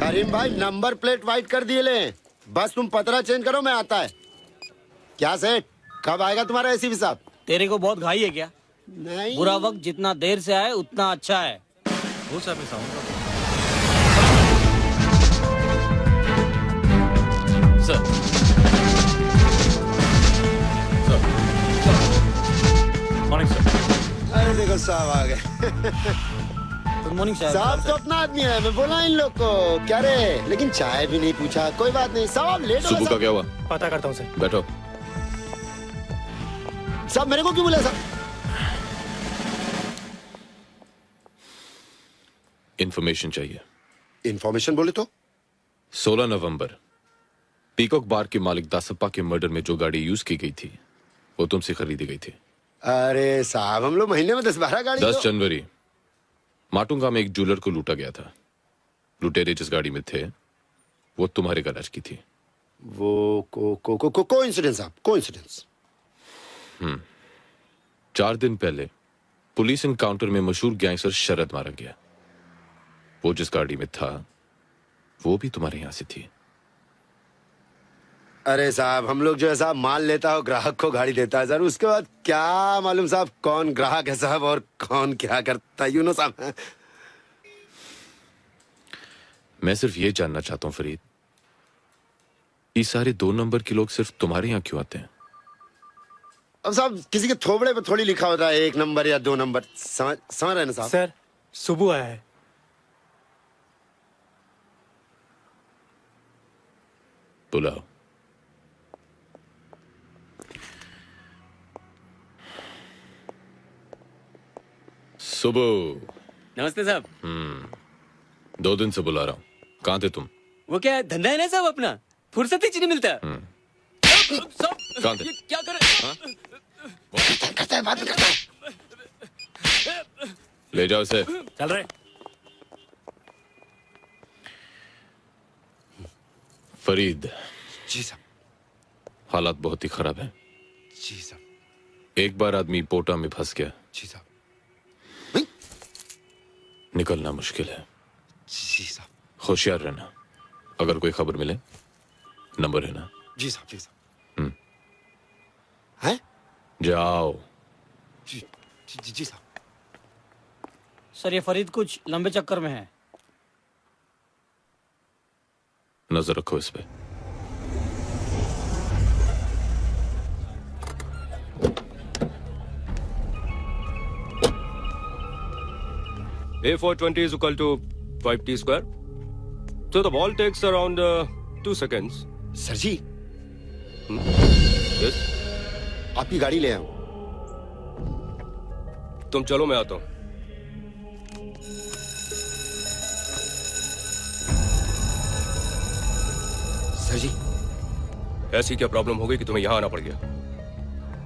करीम भाई number plate white कर दिए ले, बस तुम पतरा चेंज करो, मैं आता है। क्या सेठ, कब आएगा तुम्हारा एसी भी साहब? तेरे को बहुत घाई है क्या? नहीं, बुरा वक्त जितना देर से आए उतना अच्छा है। वो साहब मैं आऊंगा सर। Morning sir. अरे देखो साहब आ गए। गुड मॉर्निंग साहब तो अपना आदमी है, मैं बोला इन लोग को क्या रे, लेकिन चाय भी नहीं पूछा। कोई बात नहीं साहब, लेट हो सुबह का क्या हुआ? पता करता हूँ सर। बैठो। साहब मेरे को क्यों बुलाया साहब? इंफॉर्मेशन चाहिए। इन्फॉर्मेशन बोले तो? 16 नवंबर पीकॉक बार के मालिक दासप्पा के मर्डर में जो गाड़ी यूज की गई थी वो तुमसे खरीदी गई थी। अरे साहब हम लोग महीने में 10-12 गाड़ी 10 जनवरी माटुंगा में एक ज्वेलर को लूटा गया था। लुटेरे जिस गाड़ी में थे वो तुम्हारे गैराज की थी। वो कोइंसिडेंस साहब, कोइंसिडेंस। 4 दिन पहले पुलिस एनकाउंटर में मशहूर गैंगस्टर शरद मारा गया। वो जिस गाड़ी में था वो भी तुम्हारे यहां से थी। अरे साहब हम लोग जो है साहब माल लेता हो ग्राहक को गाड़ी देता है सर, उसके बाद क्या मालूम साहब कौन ग्राहक है साहब और कौन क्या करता है, यू नो साहब। मैं सिर्फ ये जानना चाहता हूं फरीद, ये सारे 2 नंबर के लोग सिर्फ तुम्हारे यहां क्यों आते हैं? अब साहब किसी के थोबड़े पे थोड़ी लिखा होता है 1 नंबर या 2 नंबर, समझ रहे ना साहब? सर सुबह आया है। बुलाओ। सुबह। नमस्ते साहब। 2 दिन से बुला रहा हूं, कहां थे तुम? वो क्या धंधा है ना साहब अपना, फुर्सत ही नहीं मिलता। कहां थे? ये क्या कर रहे? करता है बात करता है। ले जाओ इसे। चल रहे। फरीद, जी साहब। हालात बहुत ही खराब हैं। जी साहब। एक बार आदमी पोटा में फंस गया, जी साहब। निकलना मुश्किल है। जी साहब। होशियार रहना, अगर कोई खबर मिले नंबर है ना? जी साहब। जी साहब। हैं? जाओ। जी जी जी साहब। सर ये फरीद कुछ लंबे चक्कर में है। नजर रखो इस पे। A420 is equal to 5t square. So the ball takes around 2 seconds. Sir ji Yes. आपकी गाड़ी ले आऊं? तुम चलो मैं आता हूँ। सर जी ऐसी क्या प्रॉब्लम हो गई कि तुम्हें यहाँ आना पड़ गया?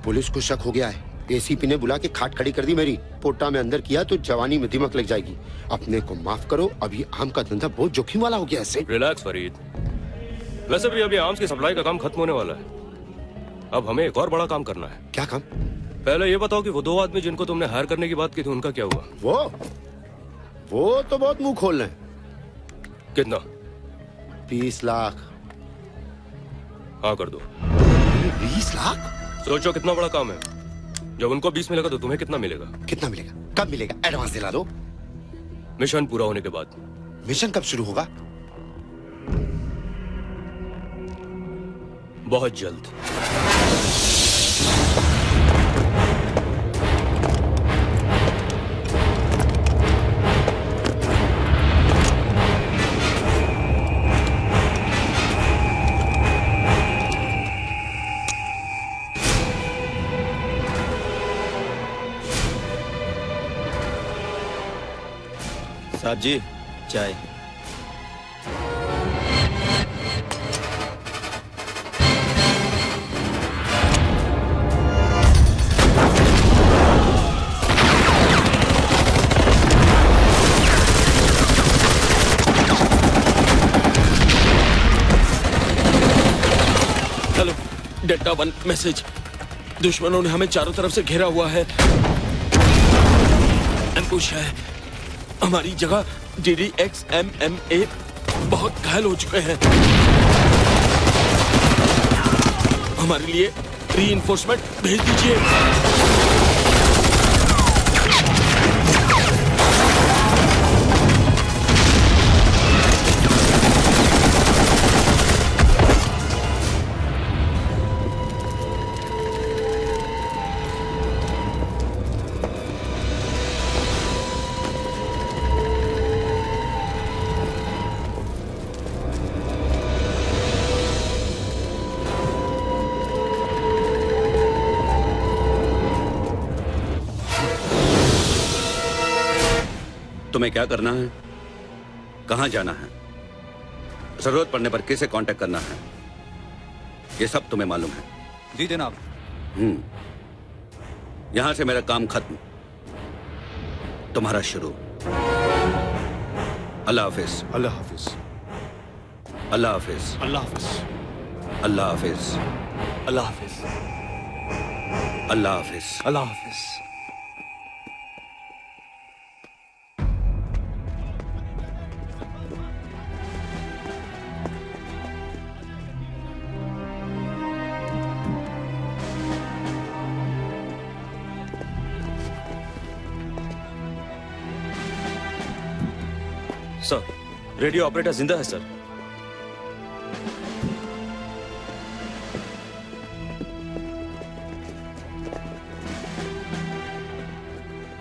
पुलिस को शक हो गया है, एसीपी ने बुला के खाट खड़ी कर दी मेरी। पोटा में अंदर किया तो जवानी में दिमक लग जाएगी। अपने को माफ करो, अभी आम का धंधा बहुत जोखिम वाला हो गया ऐसे। रिलैक्स फरीद, वैसे भी अभी आर्म्स की सप्लाई का काम खत्म होने वाला है। अब हमें एक और बड़ा काम करना है। क्या काम? पहले ये बताओ कि वो 2 आदमी जिनको तुमने हायर करने की बात की थी उनका क्या हुआ? वो तो बहुत मुंह खोल रहे हैं। कितना? 20 लाख। हाँ कर दो। 20 लाख? सोचो कितना बड़ा काम है। जब उनको 20 मिलेगा तो तुम्हें कितना मिलेगा? कितना मिलेगा? कब मिलेगा? एडवांस दिला दो। मिशन पूरा होने के बाद। मिशन कब शुरू होगा? बहुत जल्द। साहब जी चाय। Hello, delta 1 message. दुश्मनों ने हमें चारों तरफ से घेरा हुआ है। एम्बुश है। हमारी जगह DDXMMA बहुत घायल हो चुके हैं। हमारे लिए रीइंफोर्समेंट भेज दीजिए। तुम्हें क्या करना है, कहां जाना है, जरूरत पड़ने पर किसे कांटेक्ट करना है, ये सब तुम्हें मालूम है? जी जनाब। यहां से मेरा काम खत्म, तुम्हारा शुरू। अल्लाह हाफिज। अल्लाह हाफिज। अल्लाह हाफिज। अल्लाह हाफिज। अल्लाह हाफिज। अल्लाह हाफिज। अल्लाह हाफिज। अल्लाह हाफिज। सर, रेडियो ऑपरेटर जिंदा है सर।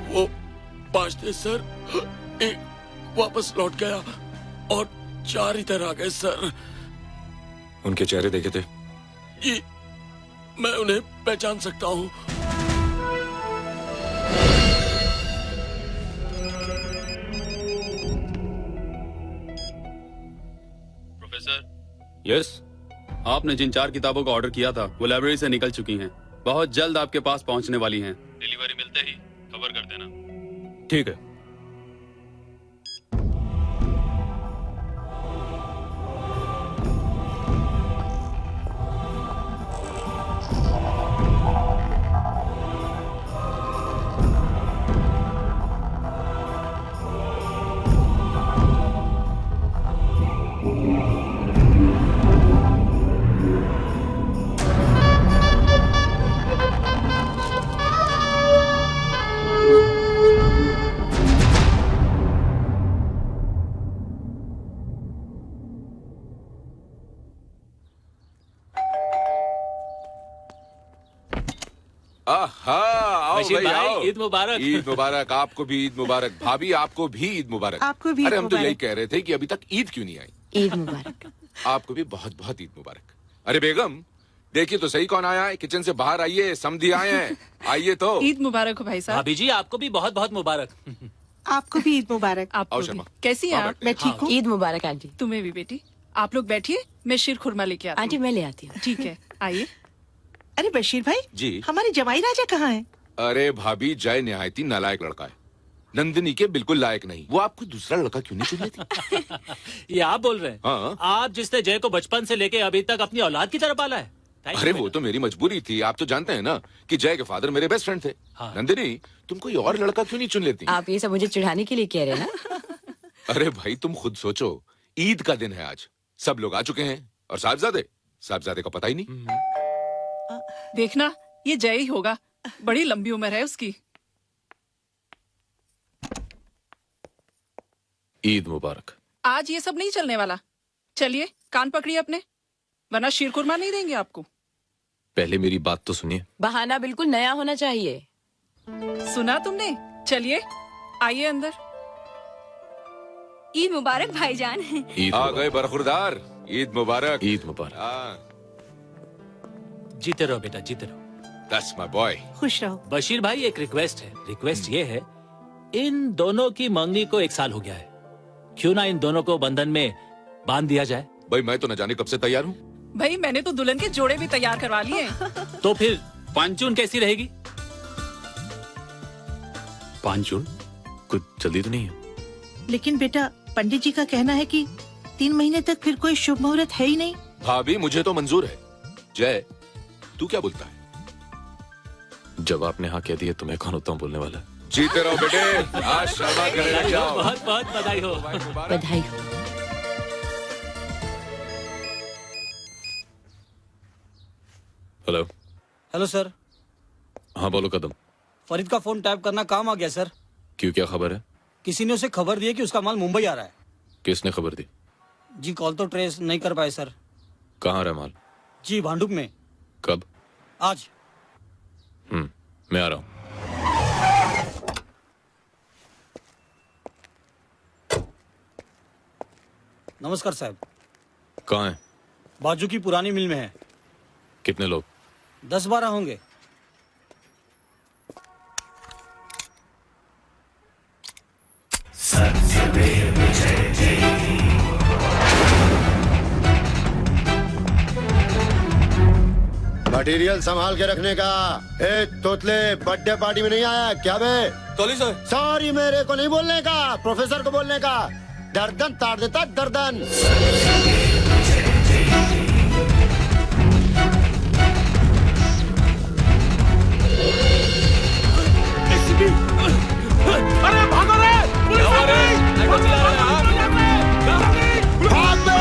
वो 5 थे सर, एक वापस लौट गया और 4 इधर आ गए सर। उनके चेहरे देखे थे? जी, मैं उन्हें पहचान सकता हूँ। प्रोफेसर। यस। आपने जिन 4 किताबों का ऑर्डर किया था वो लाइब्रेरी से निकल चुकी हैं। बहुत जल्द आपके पास पहुंचने वाली हैं। डिलीवरी मिलते ही खबर कर देना। ठीक है। बशीर भाई, ईद मुबारक। ईद मुबारक। आपको भी ईद मुबारक। भाभी आपको भी ईद मुबारक। आपको भी अरे ईद हम तो यही मुबारक। कह रहे थे कि अभी तक ईद क्यों नहीं आई। ईद मुबारक। आपको भी बहुत बहुत ईद मुबारक। अरे बेगम, देखिए तो सही कौन आया है। किचन से बाहर आइए, समधी आए हैं। आइए तो। ईद मुबारक हो भाई साहब। भाभी जी आपको भी बहुत बहुत मुबारक। आपको भी ईद मुबारक। आपको आओ भी। शर्मा। कैसी हैं आप? मैं ठीक हूँ। ईद मुबारक आंटी। तुम्हें भी बेटी। आप लोग बैठिए, मैं शीर खुरमा लेके आती आंटी हूँ। मैं ले आती हूँ। ठीक है, आइए। अरे बशीर भाई जी। हमारे जमाई राजा कहाँ हैं? अरे भाभी, जय निहायती नालायक लड़का है। नंदिनी के बिल्कुल लायक नहीं। वो आपको दूसरा लड़का क्यों नहीं चुन लेती? ये आप बोल रहे हैं? हाँ। आप जिसने जय को बचपन से लेके अभी तक अपनी औलाद की तरह पाला है। अरे वो तो मेरी मजबूरी थी। आप तो जानते हैं ना कि जय के फादर मेरे बेस्ट फ्रेंड थे। हाँ। नंदिनी, तुम कोई और लड़का क्यों नहीं चुन लेती? आप ये सब मुझे चिढ़ाने के लिए कह रहे हैं ना? अरे भाई, तुम खुद सोचो, ईद का दिन है आज, सब लोग आ चुके हैं और साहबजादे का पता ही नहीं। देखना, ये जय ही होगा। बड़ी लंबी उम्र है उसकी। ईद मुबारक। आज ये सब नहीं चलने वाला। चलिए कान पकड़िए अपने, वरना शीर खुरमा नहीं देंगे आपको। पहले मेरी बात तो सुनिए। बहाना बिल्कुल नया होना चाहिए। सुना तुमने? चलिए आइए अंदर। ईद मुबारक भाईजान। ईद आ गए बरखुरदार। ईद मुबारक। ईद मुबारक। जीते रहो बेटा, जीते रहो। That's my boy। खुश रहो। बशीर भाई, एक रिक्वेस्ट है। रिक्वेस्ट ये है, इन दोनों की मंगनी को 1 साल हो गया है। क्यों ना इन दोनों को बंधन में बांध दिया जाए? भाई मैं तो न जाने कब से तैयार हूँ। भाई मैंने तो दुल्हन के जोड़े भी तैयार करवा लिए। तो फिर 5 जून कैसी रहेगी? 5 जून? कुछ जल्दी तो नहीं है? लेकिन बेटा, पंडित जी का कहना है कि 3 महीने तक फिर कोई शुभ मुहूर्त है ही नहीं। भाभी, मुझे तो मंजूर है। जय, तू क्या बोलता है? जब आपने हाँ कह दिया तो मैं कौन होता हूँ बोलने वाला। जीते रहो बेटे। आज शर्मा करेगा। बहुत बहुत बधाई हो। बधाई हो। हेलो। हेलो सर, हाँ बोलो कदम। फरीद का फोन टैप करना काम आ गया सर। क्यों, क्या खबर है? किसी ने उसे खबर दी है कि उसका माल मुंबई आ रहा है। किसने खबर दी? जी कॉल तो ट्रेस नहीं कर पाए सर। कहाँ रहा माल? जी भांडुप में। कब? आज। मैं आ रहा हूँ। नमस्कार साहब। कहाँ है? बाजू की पुरानी मिल में है। कितने लोग? 10-12 होंगे। मटेरियल संभाल के रखने का। ए तोतले, बर्थडे पार्टी में नहीं आया क्या बे? Sorry sir. सॉरी मेरे को नहीं बोलने का, प्रोफेसर को बोलने का। गर्दन ताड़ देता गर्दन। अरे भागो रे, पुलिस आ गई। भाग दो।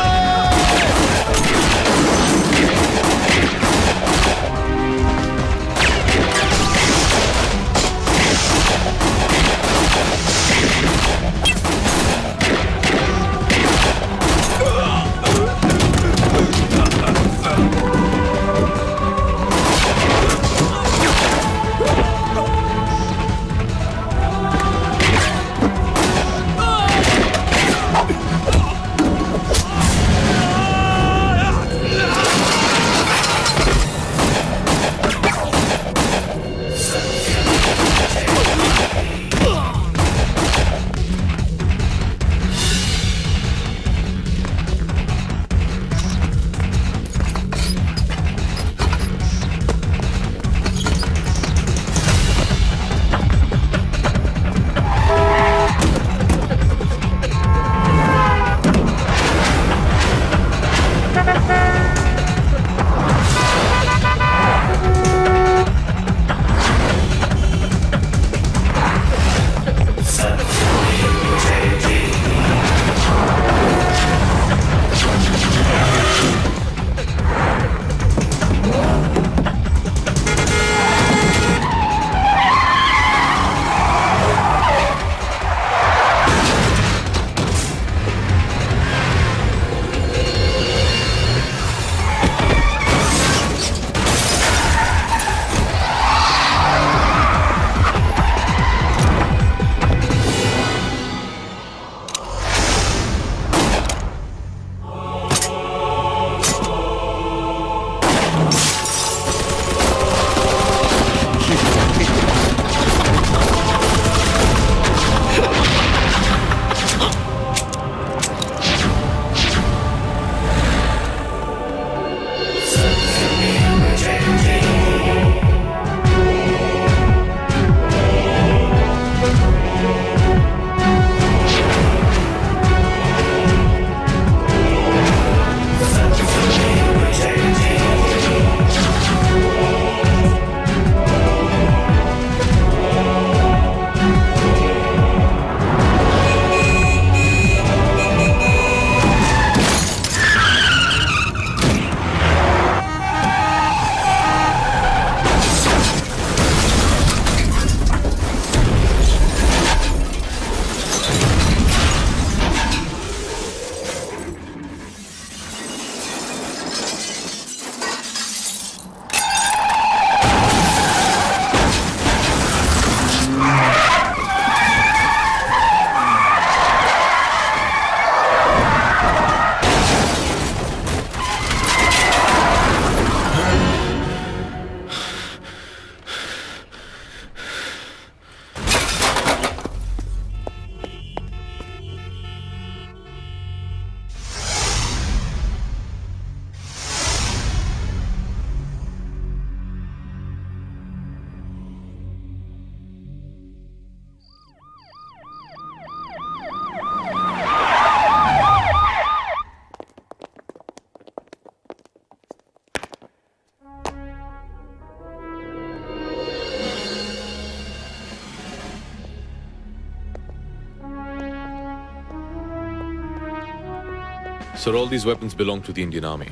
Sir, all these weapons belong to the Indian Army.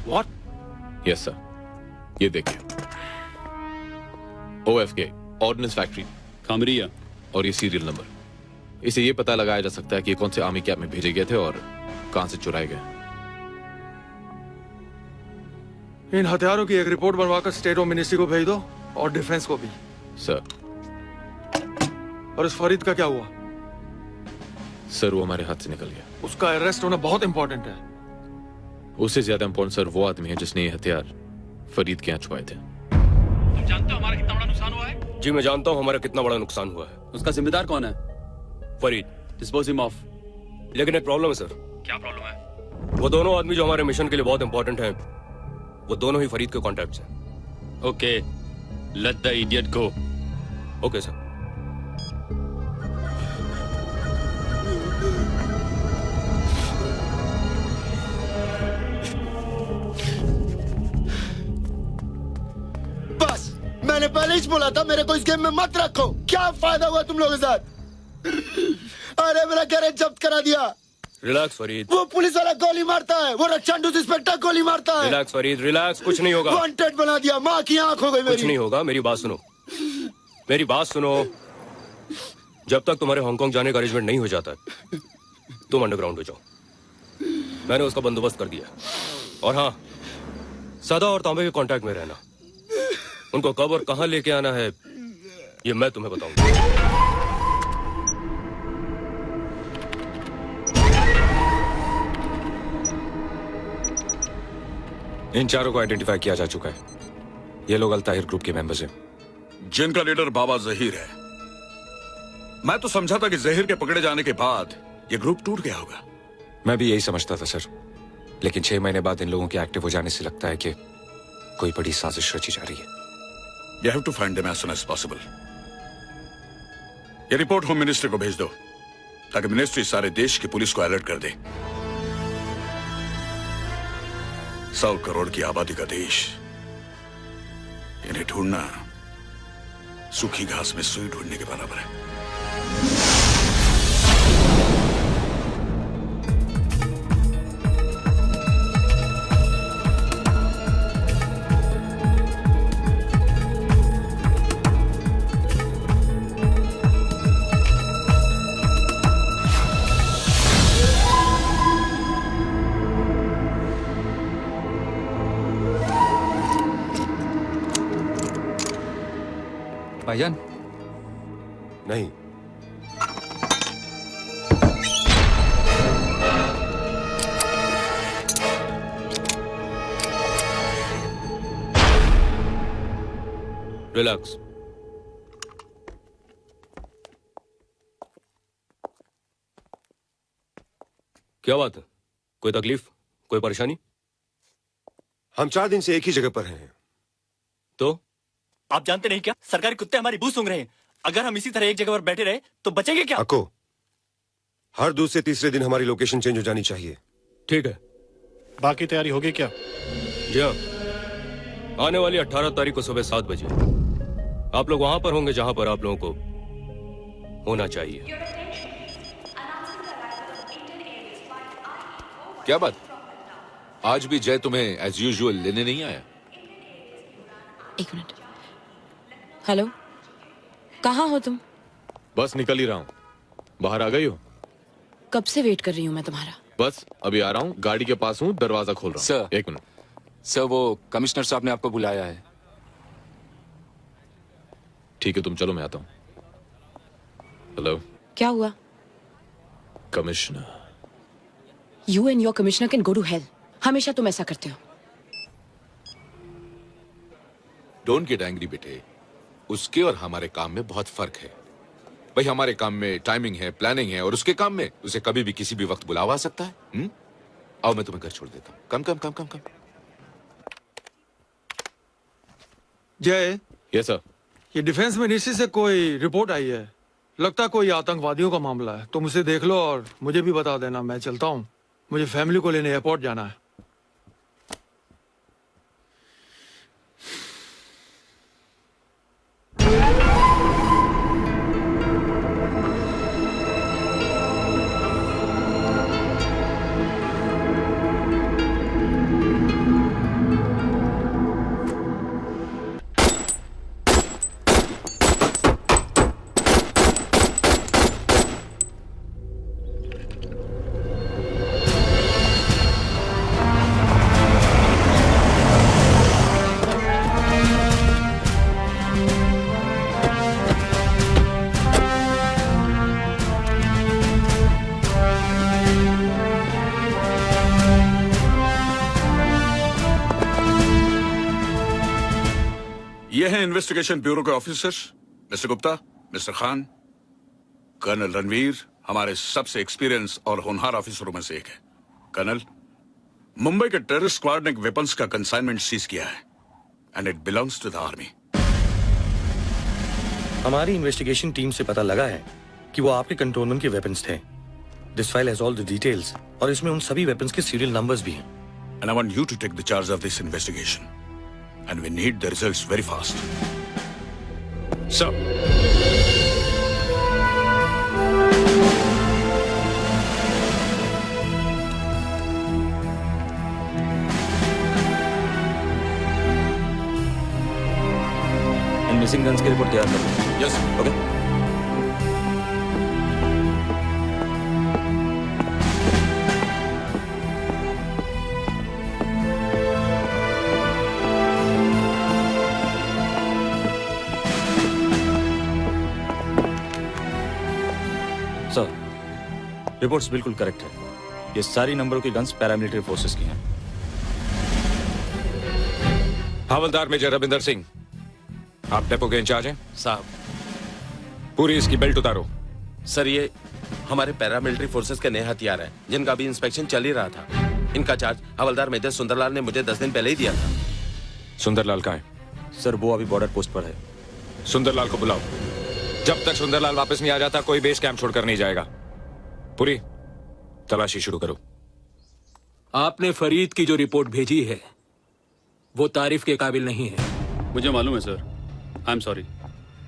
What? Yes, sir. ये देखिए, OFK ऑर्डिनेंस फैक्ट्री खामरिया, और ये सीरियल नंबर। इसे ये पता लगाया जा सकता है कि ये कौन से आर्मी कैंप में भेजे गए थे और कहां से चुराए गए। इन हथियारों की एक रिपोर्ट बनवाकर स्टेट होम मिनिस्ट्री को भेज दो और डिफेंस को भी। सर। और इस फरीद का क्या हुआ? सर वो हमारे हाथ से निकल गया। उसका अरेस्ट होना बहुत इंपॉर्टेंट है। उससे ज्यादा इंपॉर्टेंट सर वो आदमी है जिसने ये हथियार फरीद के यहाँ छुपाए थे। तुम जानते हो हमारा कितना बड़ा नुकसान हुआ है? जी मैं जानता हूँ हमारा कितना बड़ा नुकसान हुआ है। उसका जिम्मेदार कौन है? फरीद। Dispose him off. लेकिन एक प्रॉब्लम है सर। क्या प्रॉब्लम है? वो दोनों आदमी जो हमारे मिशन के लिए बहुत इंपॉर्टेंट हैं, वो दोनों ही फरीद के कॉन्टैक्ट्स हैं। Okay, let the idiot go. Okay sir. बस मैंने पहले ही बोला था मेरे को इस गेम में मत रखो। क्या फायदा हुआ तुम लोगों के साथ? अरे मेरा गैरेज जब्त करा दिया। रिलैक्स फरीद। वो पुलिस वाला गोली मारता है, वो रक्षांडू इंस्पेक्टर गोली मारता है। रिलैक्स फरीद, रिलैक्स, कुछ नहीं होगा। वांटेड बना दिया, माँ की आंख हो गई मेरी। कुछ नहीं होगा, मेरी बात सुनो, मेरी बात सुनो। जब तक तुम्हारे हांगकांग जाने का अरेंजमेंट नहीं हो जाता है, तुम अंडरग्राउंड हो जाओ। मैंने उसका बंदोबस्त कर दिया। और हाँ, सदा और तांबे के कांटेक्ट में रहना। उनको कब और कहां लेके आना है ये मैं तुम्हें बताऊंगा। इन चारों को आइडेंटिफाई किया जा चुका है। ये लोग अल-ताहिर ग्रुप के मेंबर्स हैं, जिनका लीडर बाबा जहीर है। मैं तो समझा था कि जहीर के पकड़े जाने के बाद ये ग्रुप टूट गया होगा। मैं भी यही समझता था सर, लेकिन 6 महीने बाद इन लोगों के एक्टिव हो जाने से लगता है कि कोई बड़ी साजिश रची जा रही है। You have to find them as soon as possible. ये रिपोर्ट होम मिनिस्ट्री को भेज दो ताकि मिनिस्ट्री सारे देश की पुलिस को अलर्ट कर दे। 100 करोड़ की आबादी का देश, इन्हें ढूंढना सूखी घास में सुई ढूंढने के बराबर है। भाईजान। नहीं, रिलैक्स। क्या बात है? कोई तकलीफ, कोई परेशानी? हम 4 दिन से एक ही जगह पर हैं। तो आप जानते नहीं क्या, सरकारी कुत्ते हमारी बू सूंघ रहे हैं। अगर हम इसी तरह एक जगह पर बैठे रहे तो बचेंगे क्या? अको, हर दूसरे तीसरे दिन हमारी लोकेशन चेंज हो जानी चाहिए। ठीक है। बाकी तैयारी होगी क्या? जी हाँ, आने वाली 18 तारीख को सुबह 7 बजे आप लोग वहां पर होंगे जहां पर आप लोगों को होना चाहिए। क्या बात, आज भी जय तुम्हें एज यूजुअल लेने नहीं आया? एक मिनट। हेलो, कहाँ हो तुम? बस निकल ही रहा हूँ। बाहर आ गई हो? कब से वेट कर रही हूँ मैं तुम्हारा। बस अभी आ रहा हूँ, गाड़ी के पास हूँ, दरवाजा खोल रहा हूँ। सर, एक मिनट। सर वो कमिश्नर साहब ने आपको बुलाया है। ठीक है, तुम चलो, मैं आता हूँ। हेलो। क्या हुआ? Commissioner. You and your commissioner can go to hell. हमेशा तुम ऐसा करते हो। डोंट गेट एंग्री बेटे, उसके और हमारे काम में बहुत फर्क है। भाई हमारे काम में टाइमिंग है, प्लानिंग है, और उसके काम में उसे कभी भी किसी भी वक्त बुलावा सकता है। आओ मैं तुम्हें घर छोड़ देता हूँ। कम कम कम कम कम। जय। Yes sir. ये डिफेंस मिनिस्ट्री से कोई रिपोर्ट आई है, लगता है कोई आतंकवादियों का मामला है। तुम उसे देख लो और मुझे भी बता देना। मैं चलता हूँ, मुझे फैमिली को लेने एयरपोर्ट जाना है। ये हैं इन्वेस्टिगेशन ब्यूरो के officers, Mister Gupta, Mister Khan. Colonel Ranveer हमारे सबसे एक्सपीरियंस और होनहार ऑफिसरों में से एक है। कर्नल, मुंबई के टेररिस्ट स्क्वाड ने वेपन्स का कंसाइनमेंट सीज किया है and it belongs to the army. हमारी इन्वेस्टिगेशन टीम से पता लगा है कि वो आपके कंट्रोलमेंट के वेपन्स थे। This file has all the details और इसमें उन सभी वेपन्स के सीरियल नंबर्स भी हैं। And I want you to take the charge of this investigation and we need the results very fast. Sir, missing guns की report तैयार कर दो। Yes okay. सर, रिपोर्ट्स बिल्कुल करेक्ट है। ये सारी नंबरों की गन्स पैरामिलिट्री फोर्सेस की हैं। हवलदार मेजर रविंदर सिंह, आप डेपो के इंचार्ज हैं? साहब, पूरी इसकी बेल्ट उतारो। सर ये हमारे पैरामिलिट्री फोर्सेस के नए हथियार हैं जिनका भी इंस्पेक्शन चल ही रहा था। इनका चार्ज हवलदार मेजर सुंदरलाल ने मुझे 10 दिन पहले ही दिया था। सुंदरलाल कहाँ है? सर वो अभी बॉर्डर पोस्ट पर है। सुंदरलाल को बुलाओ। जब तक सुंदरलाल वापस नहीं आ जाता कोई बेस कैंप छोड़कर नहीं जाएगा। पूरी तलाशी शुरू करो। आपने फरीद की जो रिपोर्ट भेजी है वो तारीफ के काबिल नहीं है। मुझे मालूम है सर, आई एम सॉरी।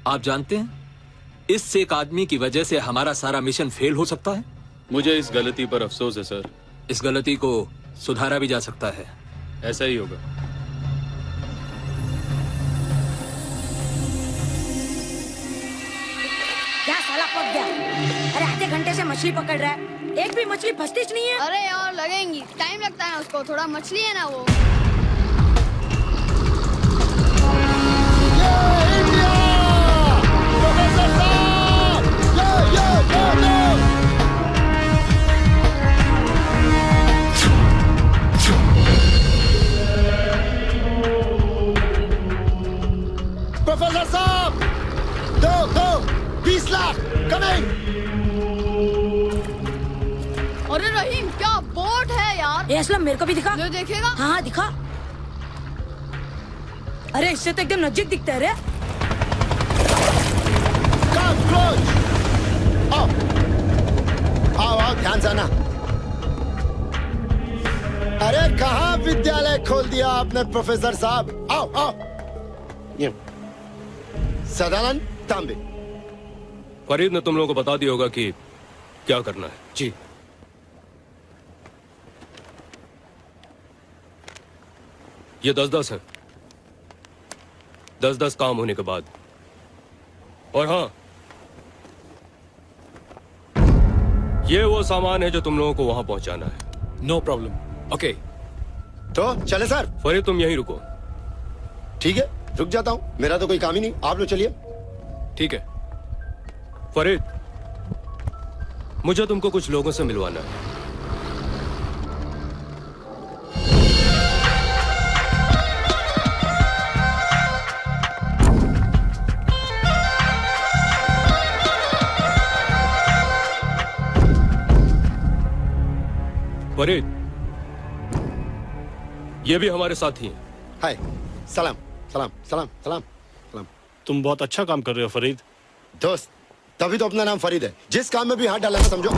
आप जानते हैं इस एक आदमी की वजह से हमारा सारा मिशन फेल हो सकता है। मुझे इस गलती पर अफसोस है सर। इस गलती को सुधारा भी जा सकता है। ऐसा ही होगा। क्या साला पक गया? अरे आधे घंटे से मछली पकड़ रहा है, एक भी मछली फंसती नहीं है। अरे यार लगेंगी, टाइम लगता है उसको, थोड़ा मछली है ना वो। प्रोफेसर साहब, दो 20 लाख कमिंग। अरे रहीम क्या बोट है यार। ये असलम मेरे को भी दिखा। जो देखेगा। हाँ दिखा। अरे इससे तो एकदम नजदीक दिखता है रे। आओ ध्यान से आना। अरे कहाँ विद्यालय खोल दिया आपने प्रोफेसर साहब? आओ। ये सदानंद तांबे। फरीद ने तुम लोगों को बता दिया होगा कि क्या करना है। जी। ये 10-10 है। 10-10 काम होने के बाद। और हाँ, ये वो सामान है जो तुम लोगों को वहां पहुंचाना है। No problem. ओके। तो चले सर। फरीद तुम यहीं रुको। ठीक है, रुक जाता हूँ, मेरा तो कोई काम ही नहीं, आप लोग चलिए। ठीक है। फरीद, मुझे तुमको कुछ लोगों से मिलवाना है। फरीद, ये भी हमारे साथी हैं। हाय, सलाम सलाम सलाम सलाम सलाम। तुम बहुत अच्छा काम कर रहे हो फरीद। दोस्त, तभी तो अपना नाम फरीद है। जिस काम में भी हाथ डाला ना समझो